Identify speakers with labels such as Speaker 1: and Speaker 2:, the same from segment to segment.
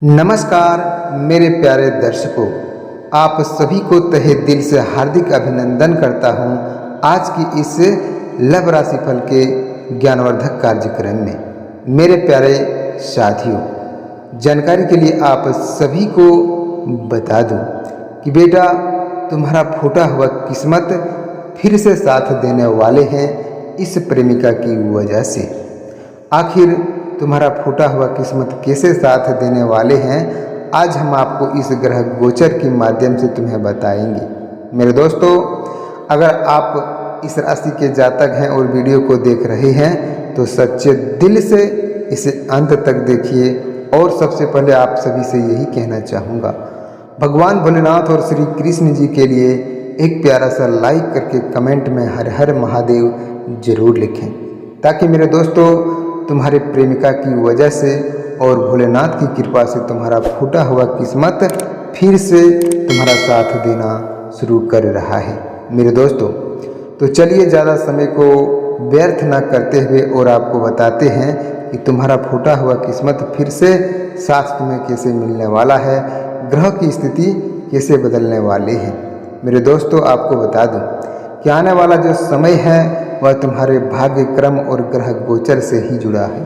Speaker 1: नमस्कार मेरे प्यारे दर्शकों, आप सभी को तहे दिल से हार्दिक अभिनंदन करता हूं आज की इस लव राशिफल के ज्ञानवर्धक कार्यक्रम में। मेरे प्यारे साथियों, जानकारी के लिए आप सभी को बता दूं कि बेटा तुम्हारा फूटा हुआ किस्मत फिर से साथ देने वाले हैं इस प्रेमिका की वजह से। आखिर तुम्हारा फूटा हुआ किस्मत कैसे साथ देने वाले हैं, आज हम आपको इस ग्रह गोचर के माध्यम से तुम्हें बताएंगे। मेरे दोस्तों, अगर आप इस राशि के जातक हैं और वीडियो को देख रहे हैं तो सच्चे दिल से इसे अंत तक देखिए। और सबसे पहले आप सभी से यही कहना चाहूँगा, भगवान भोलेनाथ और श्री कृष्ण जी के लिए एक प्यारा सा लाइक करके कमेंट में हर हर महादेव जरूर लिखें, ताकि मेरे दोस्तों तुम्हारे प्रेमिका की वजह से और भोलेनाथ की कृपा से तुम्हारा फूटा हुआ किस्मत फिर से तुम्हारा साथ देना शुरू कर रहा है। मेरे दोस्तों, तो चलिए ज़्यादा समय को व्यर्थ ना करते हुए और आपको बताते हैं कि तुम्हारा फूटा हुआ किस्मत फिर से साथ तुम्हें कैसे मिलने वाला है, ग्रह की स्थिति कैसे बदलने वाली है। मेरे दोस्तों, आपको बता दूं कि आने वाला जो समय है वह तुम्हारे भाग्य क्रम और ग्रह गोचर से ही जुड़ा है।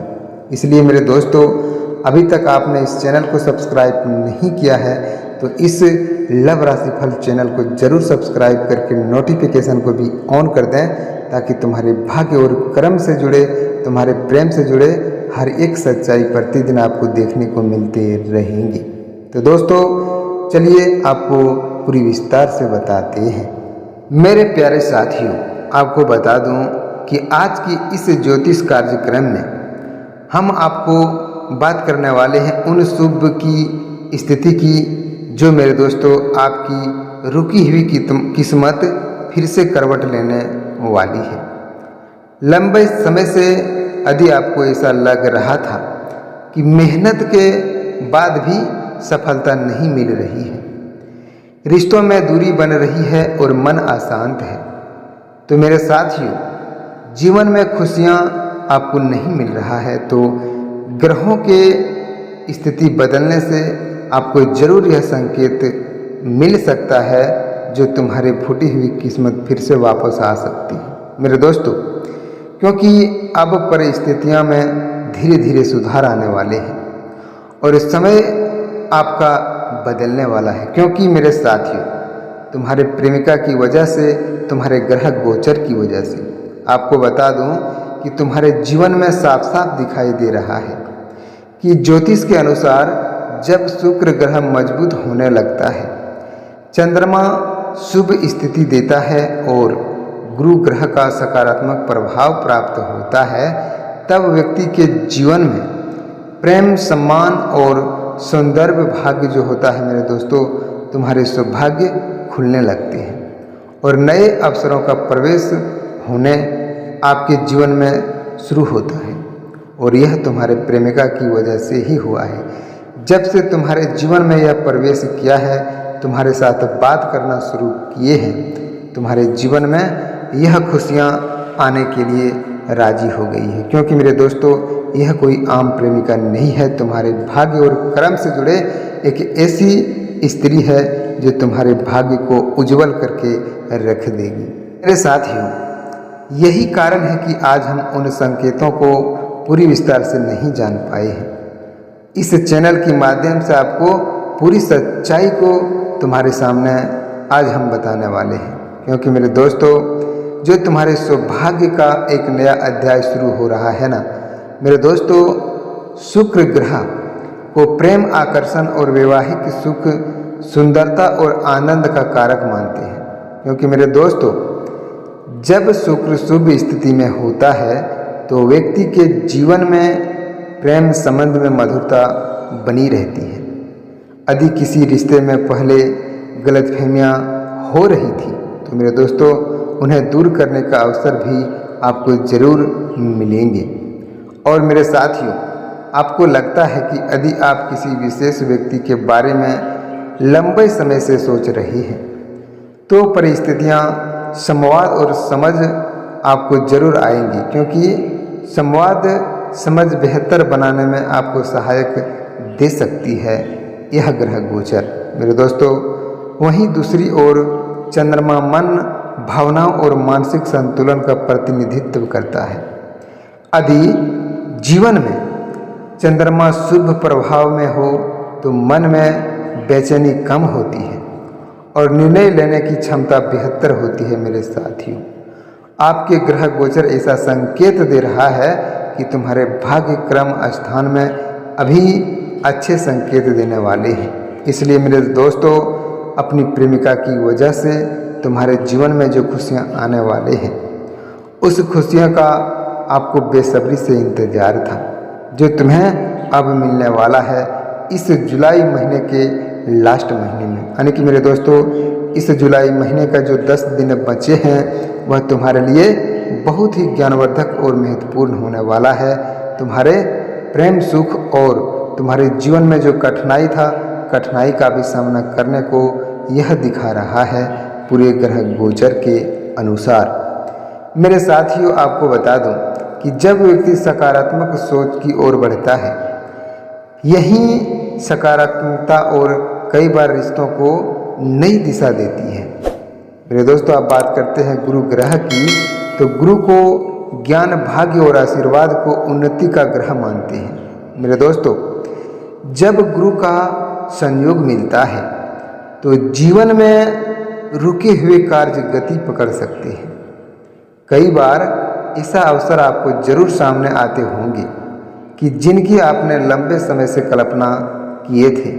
Speaker 1: इसलिए मेरे दोस्तों, अभी तक आपने इस चैनल को सब्सक्राइब नहीं किया है तो इस लव राशिफल चैनल को जरूर सब्सक्राइब करके नोटिफिकेशन को भी ऑन कर दें, ताकि तुम्हारे भाग्य और कर्म से जुड़े, तुम्हारे प्रेम से जुड़े हर एक सच्चाई प्रतिदिन आपको देखने को मिलते रहेंगी। तो दोस्तों, चलिए आपको पूरी विस्तार से बताते हैं। मेरे प्यारे साथियों, आपको बता दूं कि आज की इस ज्योतिष कार्यक्रम में हम आपको बात करने वाले हैं उन शुभ की स्थिति की जो मेरे दोस्तों आपकी रुकी हुई किस्मत फिर से करवट लेने वाली है। लंबे समय से यदि आपको ऐसा लग रहा था कि मेहनत के बाद भी सफलता नहीं मिल रही है, रिश्तों में दूरी बन रही है और मन अशांत है, तो मेरे साथियों जीवन में खुशियां आपको नहीं मिल रहा है, तो ग्रहों के स्थिति बदलने से आपको जरूर यह संकेत मिल सकता है जो तुम्हारे फूटी हुई किस्मत फिर से वापस आ सकती है। मेरे दोस्तों, क्योंकि अब परिस्थितियां में धीरे धीरे सुधार आने वाले हैं और इस समय आपका बदलने वाला है, क्योंकि मेरे साथियों तुम्हारे प्रेमिका की वजह से, तुम्हारे ग्रह गोचर की वजह से आपको बता दूं कि तुम्हारे जीवन में साफ साफ दिखाई दे रहा है कि ज्योतिष के अनुसार जब शुक्र ग्रह मजबूत होने लगता है, चंद्रमा शुभ स्थिति देता है और गुरु ग्रह का सकारात्मक प्रभाव प्राप्त होता है, तब व्यक्ति के जीवन में प्रेम, सम्मान और सौंदर्य भाग्य जो होता है मेरे दोस्तों, तुम्हारे सौभाग्य खुलने लगते हैं और नए अवसरों का प्रवेश होने आपके जीवन में शुरू होता है। और यह तुम्हारे प्रेमिका की वजह से ही हुआ है। जब से तुम्हारे जीवन में यह प्रवेश किया है, तुम्हारे साथ बात करना शुरू किए हैं, तुम्हारे जीवन में यह खुशियां आने के लिए राजी हो गई है, क्योंकि मेरे दोस्तों यह कोई आम प्रेमिका नहीं है, तुम्हारे भाग्य और कर्म से जुड़े एक ऐसी स्त्री है जो तुम्हारे भाग्य को उज्जवल करके रख देगी। मेरे साथियों, यही कारण है कि आज हम उन संकेतों को पूरी विस्तार से नहीं जान पाए हैं। इस चैनल के माध्यम से आपको पूरी सच्चाई को तुम्हारे सामने आज हम बताने वाले हैं, क्योंकि मेरे दोस्तों जो तुम्हारे सौभाग्य का एक नया अध्याय शुरू हो रहा है ना मेरे दोस्तों, शुक्र ग्रह को प्रेम, आकर्षण और वैवाहिक सुख, सुंदरता और आनंद का कारक मानते हैं। क्योंकि मेरे दोस्तों जब शुक्र शुभ स्थिति में होता है तो व्यक्ति के जीवन में प्रेम संबंध में मधुरता बनी रहती है। यदि किसी रिश्ते में पहले गलतफहमियां हो रही थी तो मेरे दोस्तों उन्हें दूर करने का अवसर भी आपको जरूर मिलेंगे। और मेरे साथियों, आपको लगता है कि यदि आप किसी विशेष व्यक्ति के बारे में लंबे समय से सोच रहे हैं तो परिस्थितियां, संवाद और समझ आपको जरूर आएंगी, क्योंकि संवाद समझ बेहतर बनाने में आपको सहायक दे सकती है यह ग्रह गोचर। मेरे दोस्तों, वहीं दूसरी ओर चंद्रमा मन, भावनाओं और मानसिक संतुलन का प्रतिनिधित्व करता है। यदि जीवन में चंद्रमा शुभ प्रभाव में हो तो मन में बेचैनी कम होती है और निर्णय लेने की क्षमता बेहतर होती है। मेरे साथियों, आपके ग्रह गोचर ऐसा संकेत दे रहा है कि तुम्हारे भाग्य क्रम स्थान में अभी अच्छे संकेत देने वाले हैं। इसलिए मेरे दोस्तों, अपनी प्रेमिका की वजह से तुम्हारे जीवन में जो खुशियां आने वाले हैं, उस खुशियों का आपको बेसब्री से इंतजार था, जो तुम्हें अब मिलने वाला है इस जुलाई महीने के लास्ट महीने में। यानी कि मेरे दोस्तों, इस जुलाई महीने का जो 10 दिन बचे हैं वह तुम्हारे लिए बहुत ही ज्ञानवर्धक और महत्वपूर्ण होने वाला है। तुम्हारे प्रेम सुख और तुम्हारे जीवन में जो कठिनाई था, कठिनाई का भी सामना करने को यह दिखा रहा है पूरे ग्रह गोचर के अनुसार। मेरे साथियों, आपको बता दूं कि जब व्यक्ति सकारात्मक सोच की ओर बढ़ता है, यही सकारात्मकता और कई बार रिश्तों को नई दिशा देती है। मेरे दोस्तों, आप बात करते हैं गुरु ग्रह की, तो गुरु को ज्ञान, भाग्य और आशीर्वाद को उन्नति का ग्रह मानते हैं। मेरे दोस्तों, जब गुरु का संयोग मिलता है तो जीवन में रुके हुए कार्य गति पकड़ सकते हैं। कई बार ऐसा अवसर आपको जरूर सामने आते होंगे कि जिनकी आपने लंबे समय से कल्पना किए थे,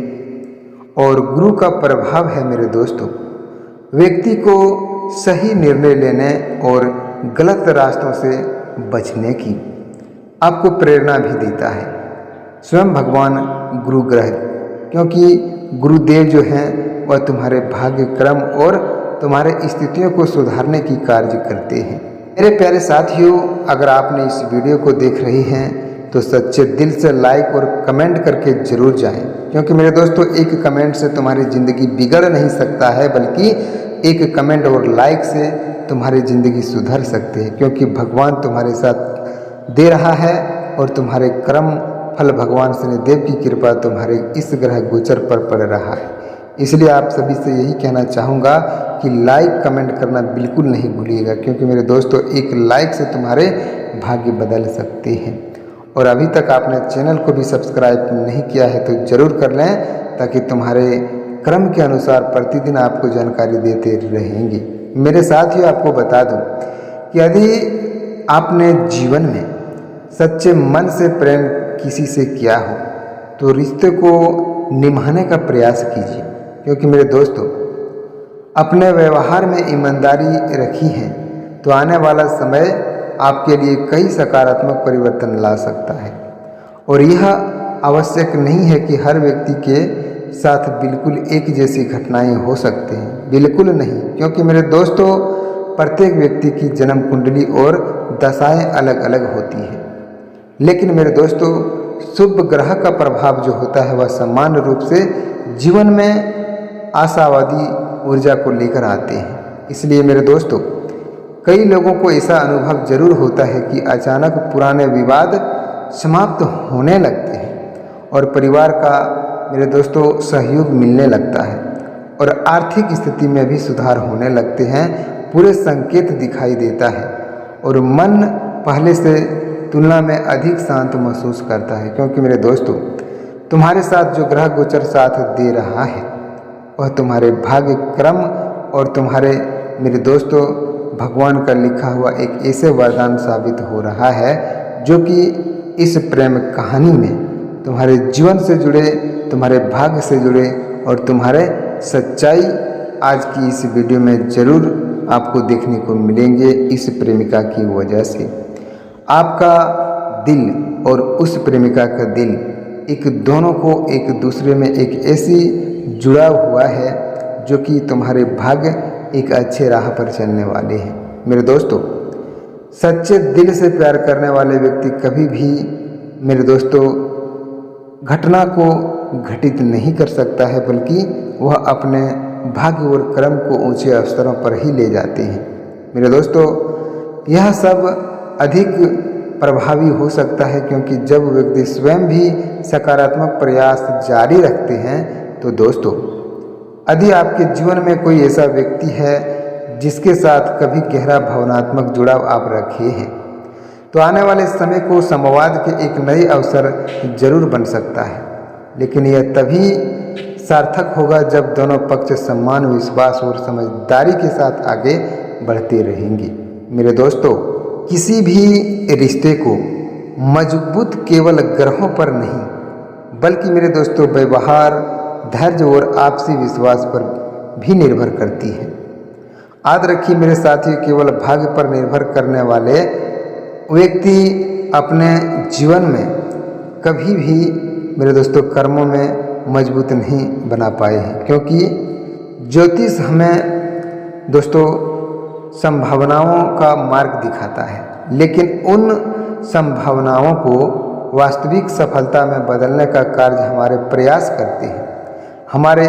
Speaker 1: और गुरु का प्रभाव है मेरे दोस्तों, व्यक्ति को सही निर्णय लेने और गलत रास्तों से बचने की आपको प्रेरणा भी देता है स्वयं भगवान गुरु ग्रह, क्योंकि गुरुदेव जो हैं वह तुम्हारे भाग्य क्रम और तुम्हारे स्थितियों को सुधारने की कार्य करते हैं। मेरे प्यारे साथियों, अगर आपने इस वीडियो को देख रहे हैं तो सच्चे दिल से लाइक और कमेंट करके जरूर जाएं, क्योंकि मेरे दोस्तों, एक कमेंट से तुम्हारी ज़िंदगी बिगड़ नहीं सकता है, बल्कि एक कमेंट और लाइक से तुम्हारी ज़िंदगी सुधर सकती है, क्योंकि भगवान तुम्हारे साथ दे रहा है और तुम्हारे कर्म फल भगवान शनिदेव की कृपा तुम्हारे इस ग्रह गोचर पर पड़ रहा है। इसलिए आप सभी से यही कहना चाहूँगा कि लाइक कमेंट करना बिल्कुल नहीं भूलिएगा, क्योंकि मेरे दोस्तों, एक लाइक से तुम्हारे भाग्य बदल सकते हैं। और अभी तक आपने चैनल को भी सब्सक्राइब नहीं किया है तो ज़रूर कर लें, ताकि तुम्हारे क्रम के अनुसार प्रतिदिन आपको जानकारी देते रहेंगे। मेरे साथियों, आपको बता दूं कि यदि आपने जीवन में सच्चे मन से प्रेम किसी से किया हो तो रिश्ते को निभाने का प्रयास कीजिए, क्योंकि मेरे दोस्तों, अपने व्यवहार में ईमानदारी रखी है तो आने वाला समय आपके लिए कई सकारात्मक परिवर्तन ला सकता है। और यह आवश्यक नहीं है कि हर व्यक्ति के साथ बिल्कुल एक जैसी घटनाएं हो सकते हैं, बिल्कुल नहीं, क्योंकि मेरे दोस्तों, प्रत्येक व्यक्ति की जन्म कुंडली और दशाएं अलग अलग होती हैं। लेकिन मेरे दोस्तों, शुभ ग्रह का प्रभाव जो होता है वह सामान्य रूप से जीवन में आशावादी ऊर्जा को लेकर आते हैं। इसलिए मेरे दोस्तों, कई लोगों को ऐसा अनुभव जरूर होता है कि अचानक पुराने विवाद समाप्त होने लगते हैं और परिवार का मेरे दोस्तों सहयोग मिलने लगता है और आर्थिक स्थिति में भी सुधार होने लगते हैं। पूरे संकेत दिखाई देता है और मन पहले से तुलना में अधिक शांत महसूस करता है, क्योंकि मेरे दोस्तों, तुम्हारे साथ जो ग्रह गोचर साथ दे रहा है वह तुम्हारे भाग्य क्रम और तुम्हारे मेरे दोस्तों भगवान का लिखा हुआ एक ऐसे वरदान साबित हो रहा है, जो कि इस प्रेम कहानी में तुम्हारे जीवन से जुड़े, तुम्हारे भाग्य से जुड़े और तुम्हारे सच्चाई आज की इस वीडियो में ज़रूर आपको देखने को मिलेंगे। इस प्रेमिका की वजह से आपका दिल और उस प्रेमिका का दिल एक दोनों को एक दूसरे में एक ऐसी जुड़ा हुआ है जो कि तुम्हारे भाग्य एक अच्छे राह पर चलने वाले हैं। मेरे दोस्तों, सच्चे दिल से प्यार करने वाले व्यक्ति कभी भी मेरे दोस्तों घटना को घटित नहीं कर सकता है, बल्कि वह अपने भाग्य और कर्म को ऊंचे अवसरों पर ही ले जाते हैं। मेरे दोस्तों, यह सब अधिक प्रभावी हो सकता है, क्योंकि जब व्यक्ति स्वयं भी सकारात्मक प्रयास जारी रखते हैं तो दोस्तों, यदि आपके जीवन में कोई ऐसा व्यक्ति है जिसके साथ कभी गहरा भावनात्मक जुड़ाव आप रखे हैं, तो आने वाले समय को संवाद के एक नए अवसर जरूर बन सकता है। लेकिन यह तभी सार्थक होगा जब दोनों पक्ष सम्मान, विश्वास और समझदारी के साथ आगे बढ़ते रहेंगे। मेरे दोस्तों, किसी भी रिश्ते को मजबूत केवल ग्रहों पर नहीं, बल्कि मेरे दोस्तों व्यवहार, धैर्य और आपसी विश्वास पर भी निर्भर करती है। याद रखिए मेरे साथियों, केवल भाग्य पर निर्भर करने वाले व्यक्ति अपने जीवन में कभी भी मेरे दोस्तों कर्मों में मजबूत नहीं बना पाए हैं, क्योंकि ज्योतिष हमें दोस्तों संभावनाओं का मार्ग दिखाता है, लेकिन उन संभावनाओं को वास्तविक सफलता में बदलने का कार्य हमारे प्रयास करते हैं, हमारे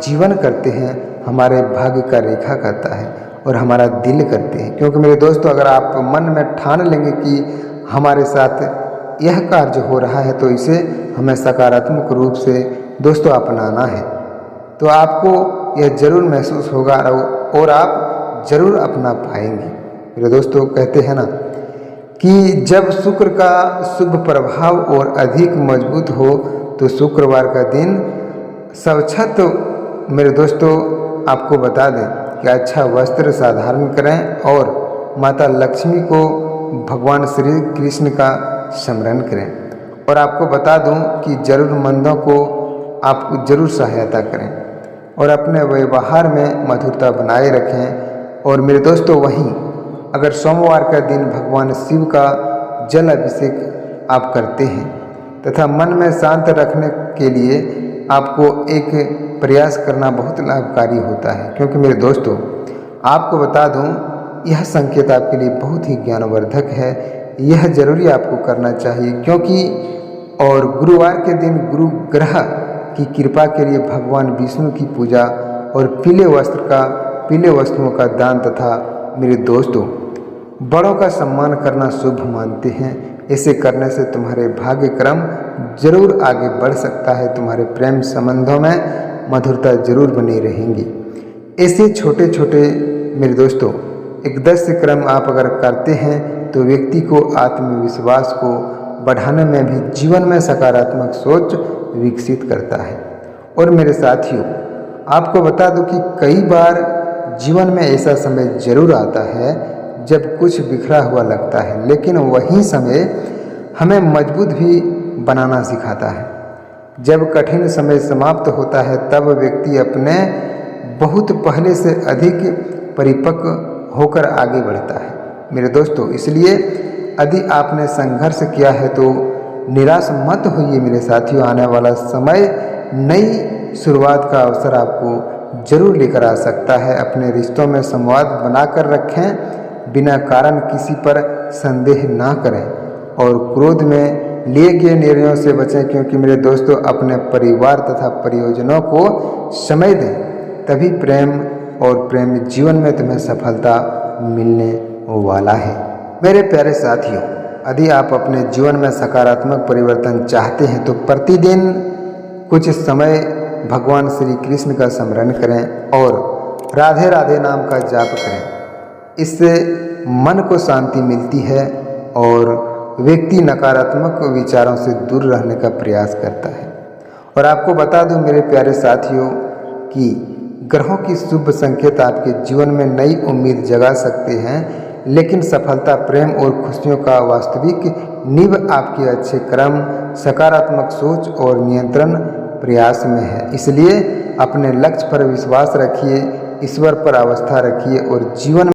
Speaker 1: जीवन करते हैं, हमारे भाग्य का रेखा करता है और हमारा दिल करते हैं। क्योंकि मेरे दोस्तों, अगर आप मन में ठान लेंगे कि हमारे साथ यह कार्य हो रहा है तो इसे हमें सकारात्मक रूप से दोस्तों अपनाना है, तो आपको यह जरूर महसूस होगा और आप जरूर अपना पाएंगे। मेरे दोस्तों, कहते हैं ना कि जब शुक्र का शुभ प्रभाव और अधिक मजबूत हो तो शुक्रवार का दिन सवच्छत, मेरे दोस्तों आपको बता दें कि अच्छा वस्त्र धारण करें और माता लक्ष्मी को, भगवान श्री कृष्ण का स्मरण करें। और आपको बता दूं कि ज़रूरतमंदों को आप जरूर सहायता करें और अपने व्यवहार में मधुरता बनाए रखें। और मेरे दोस्तों, वहीं अगर सोमवार का दिन भगवान शिव का जल अभिषेक आप करते हैं तथा मन में शांत रखने के लिए आपको एक प्रयास करना बहुत लाभकारी होता है। क्योंकि मेरे दोस्तों, आपको बता दूं, यह संकेत आपके लिए बहुत ही ज्ञानवर्धक है। यह जरूरी आपको करना चाहिए, क्योंकि और गुरुवार के दिन गुरु ग्रह की कृपा के लिए भगवान विष्णु की पूजा और पीले वस्तुओं का दान तथा मेरे दोस्तों बड़ों का सम्मान करना शुभ मानते हैं। ऐसे करने से तुम्हारे भाग्य क्रम जरूर आगे बढ़ सकता है, तुम्हारे प्रेम संबंधों में मधुरता जरूर बनी रहेंगी। ऐसे छोटे छोटे मेरे दोस्तों एक 10 क्रम आप अगर करते हैं तो व्यक्ति को आत्मविश्वास को बढ़ाने में भी जीवन में सकारात्मक सोच विकसित करता है। और मेरे साथियों, आपको बता दूं कि कई बार जीवन में ऐसा समय जरूर आता है जब कुछ बिखरा हुआ लगता है, लेकिन वही समय हमें मजबूत भी बनाना सिखाता है। जब कठिन समय समाप्त होता है तब व्यक्ति अपने बहुत पहले से अधिक परिपक्व होकर आगे बढ़ता है। मेरे दोस्तों, इसलिए यदि आपने संघर्ष किया है तो निराश मत होइए मेरे साथियों। आने वाला समय नई शुरुआत का अवसर आपको जरूर लेकर आ सकता है। अपने रिश्तों में संवाद बनाकर रखें, बिना कारण किसी पर संदेह ना करें और क्रोध में लिए गए निर्णयों से बचें, क्योंकि मेरे दोस्तों अपने परिवार तथा परियोजनों को समय दें, तभी प्रेम जीवन में तुम्हें सफलता मिलने वाला है। मेरे प्यारे साथियों, यदि आप अपने जीवन में सकारात्मक परिवर्तन चाहते हैं तो प्रतिदिन कुछ समय भगवान श्री कृष्ण का स्मरण करें और राधे राधे नाम का जाप करें। इससे मन को शांति मिलती है और व्यक्ति नकारात्मक विचारों से दूर रहने का प्रयास करता है। और आपको बता दूं मेरे प्यारे साथियों कि ग्रहों की शुभ संकेत आपके जीवन में नई उम्मीद जगा सकते हैं, लेकिन सफलता, प्रेम और खुशियों का वास्तविक नींव आपके अच्छे कर्म, सकारात्मक सोच और नियंत्रण प्रयास में है। इसलिए अपने लक्ष्य पर विश्वास रखिए, ईश्वर पर आस्था रखिए और जीवन